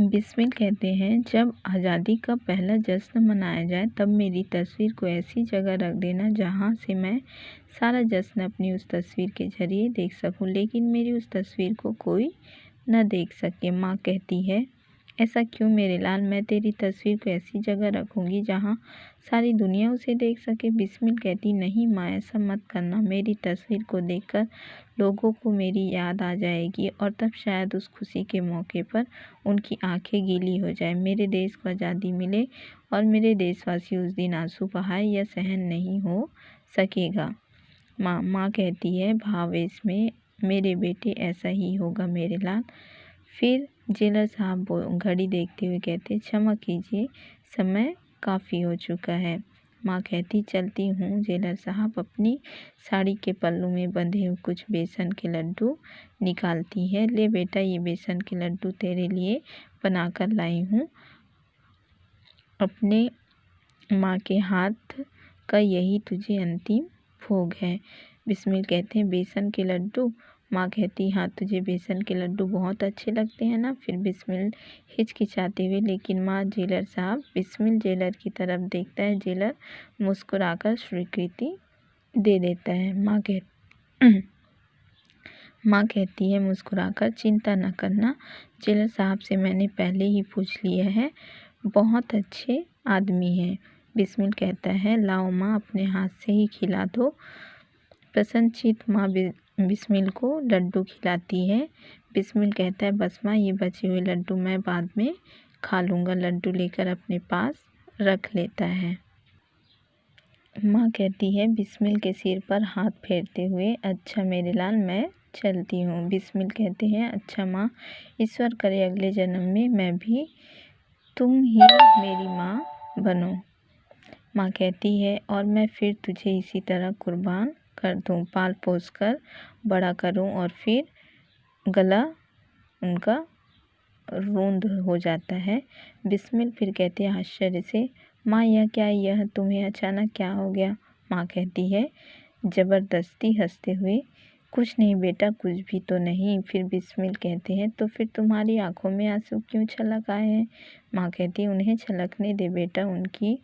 बिस्मिल कहते हैं, जब आज़ादी का पहला जश्न मनाया जाए तब मेरी तस्वीर को ऐसी जगह रख देना जहाँ से मैं सारा जश्न अपनी उस तस्वीर के ज़रिए देख सकूं, लेकिन मेरी उस तस्वीर को कोई न देख सके। माँ कहती है, ऐसा क्यों मेरे लाल, मैं तेरी तस्वीर को ऐसी जगह रखूँगी जहाँ सारी दुनिया उसे देख सके। बिस्मिल कहती, नहीं माँ, ऐसा मत करना। मेरी तस्वीर को देखकर लोगों को मेरी याद आ जाएगी और तब शायद उस खुशी के मौके पर उनकी आंखें गीली हो जाए। मेरे देश को आज़ादी मिले और मेरे देशवासी उस दिन आंसू बहाए, यह सहन नहीं हो सकेगा। माँ कहती है भावेश में, मेरे बेटे, ऐसा ही होगा मेरे लाल। फिर जेलर साहब घड़ी देखते हुए कहते, क्षमा कीजिए, समय काफ़ी हो चुका है। माँ कहती, चलती हूँ। जेलर साहब अपनी साड़ी के पल्लू में बंधे हुए कुछ बेसन के लड्डू निकालती है। ले बेटा, ये बेसन के लड्डू तेरे लिए बनाकर लाई हूँ। अपने माँ के हाथ का यही तुझे अंतिम भोग है। बिस्मिल कहते हैं, बेसन के लड्डू? माँ कहती, हाँ, तुझे बेसन के लड्डू बहुत अच्छे लगते हैं ना। फिर बिस्मिल हिचकिचाते हुए, लेकिन माँ। जेलर साहब बिस्मिल जेलर की तरफ देखता है। जेलर मुस्कुराकर स्वीकृति दे देता है। माँ कहती है मुस्कुराकर, चिंता न करना, जेलर साहब से मैंने पहले ही पूछ लिया है, बहुत अच्छे आदमी हैं। बिस्मिल कहता है, लाओ माँ, अपने हाथ से ही खिला दो। प्रसन्नचित्त माँ बिस्मिल को लड्डू खिलाती है। बिस्मिल कहता है, बस माँ, ये बचे हुए लड्डू मैं बाद में खा लूँगा। लड्डू लेकर अपने पास रख लेता है। माँ कहती है बिस्मिल के सिर पर हाथ फेरते हुए, अच्छा मेरे लाल, मैं चलती हूँ। बिस्मिल कहते हैं, अच्छा माँ, ईश्वर करे अगले जन्म में मैं भी तुम ही मेरी माँ बनो। माँ कहती है, और मैं फिर तुझे इसी तरह कुर्बान कर दूँ, पाल पोस कर बड़ा करूँ। और फिर गला उनका रूंध हो जाता है। बिस्मिल फिर कहते हैं आश्चर्य से, माँ यह क्या, यह तुम्हें अचानक क्या हो गया? माँ कहती है ज़बरदस्ती हंसते हुए, कुछ नहीं बेटा, कुछ भी तो नहीं। फिर बिस्मिल कहते हैं, तो फिर तुम्हारी आंखों में आंसू क्यों छलक आए हैं? माँ कहती है, उन्हें छलकने दे बेटा, उनकी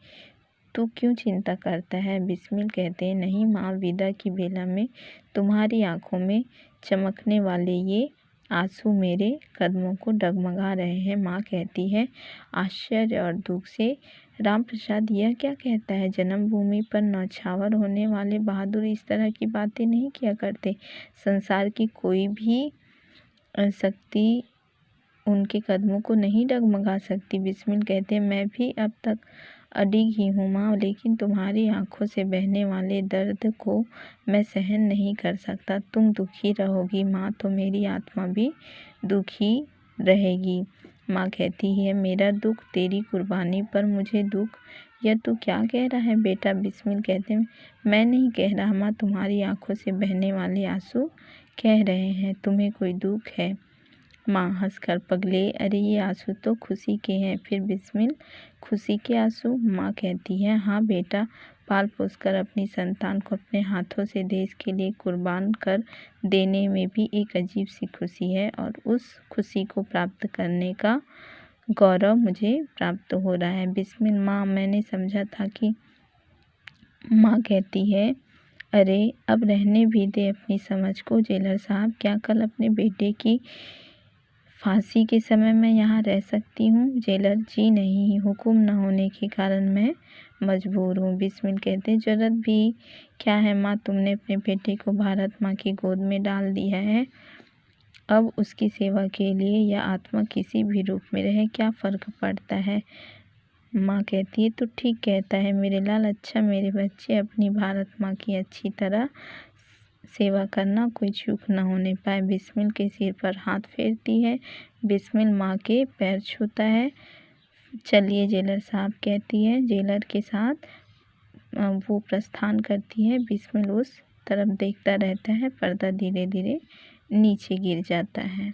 तू क्यों चिंता करता है? बिस्मिल कहते हैं, नहीं माँ, विदा की बेला में तुम्हारी आंखों में चमकने वाले ये आंसू मेरे कदमों को डगमगा रहे हैं। माँ कहती है आश्चर्य और दुख से, राम प्रसाद यह क्या कहता है? जन्मभूमि पर नौछावर होने वाले बहादुर इस तरह की बातें नहीं किया करते। संसार की कोई भी शक्ति उनके कदमों को नहीं डगमगा सकती। बिस्मिल कहते हैं, मैं भी अब तक अडिग ही हूँ माँ, लेकिन तुम्हारी आंखों से बहने वाले दर्द को मैं सहन नहीं कर सकता। तुम दुखी रहोगी माँ, तो मेरी आत्मा भी दुखी रहेगी। माँ कहती है, मेरा दुख तेरी कुर्बानी पर मुझे दुख, यह तू क्या कह रहा है बेटा? बिस्मिल कहते हैं, मैं नहीं कह रहा माँ, तुम्हारी आंखों से बहने वाले आंसू कह रहे हैं। तुम्हें कोई दुख है? माँ हंसकर, पगले, अरे ये आंसू तो खुशी के हैं। फिर बिस्मिल, खुशी के आंसू? माँ कहती है, हाँ बेटा, पाल पोस कर अपनी संतान को अपने हाथों से देश के लिए कुर्बान कर देने में भी एक अजीब सी खुशी है, और उस खुशी को प्राप्त करने का गौरव मुझे प्राप्त हो रहा है। बिस्मिल, माँ, मैंने समझा था कि। माँ कहती है, अरे अब रहने भी दे अपनी समझ को। जेलर साहब, क्या कल अपने बेटे की फांसी के समय मैं यहाँ रह सकती हूँ? जेलर, जी नहीं, हुक्म न होने के कारण मैं मजबूर हूँ। बिस्मिल कहते, ज़रूरत भी क्या है माँ, तुमने अपने बेटे को भारत माँ की गोद में डाल दिया है, अब उसकी सेवा के लिए यह आत्मा किसी भी रूप में रहे, क्या फ़र्क पड़ता है? माँ कहती है, तो ठीक कहता है मेरे लाल। अच्छा मेरे बच्चे, अपनी भारत माँ की अच्छी तरह सेवा करना, कोई चूक न होने पाए। बिस्मिल के सिर पर हाथ फेरती है। बिस्मिल माँ के पैर छूता है। चलिए जेलर साहब, कहती है। जेलर के साथ वो प्रस्थान करती है। बिस्मिल उस तरफ देखता रहता है। पर्दा धीरे धीरे नीचे गिर जाता है।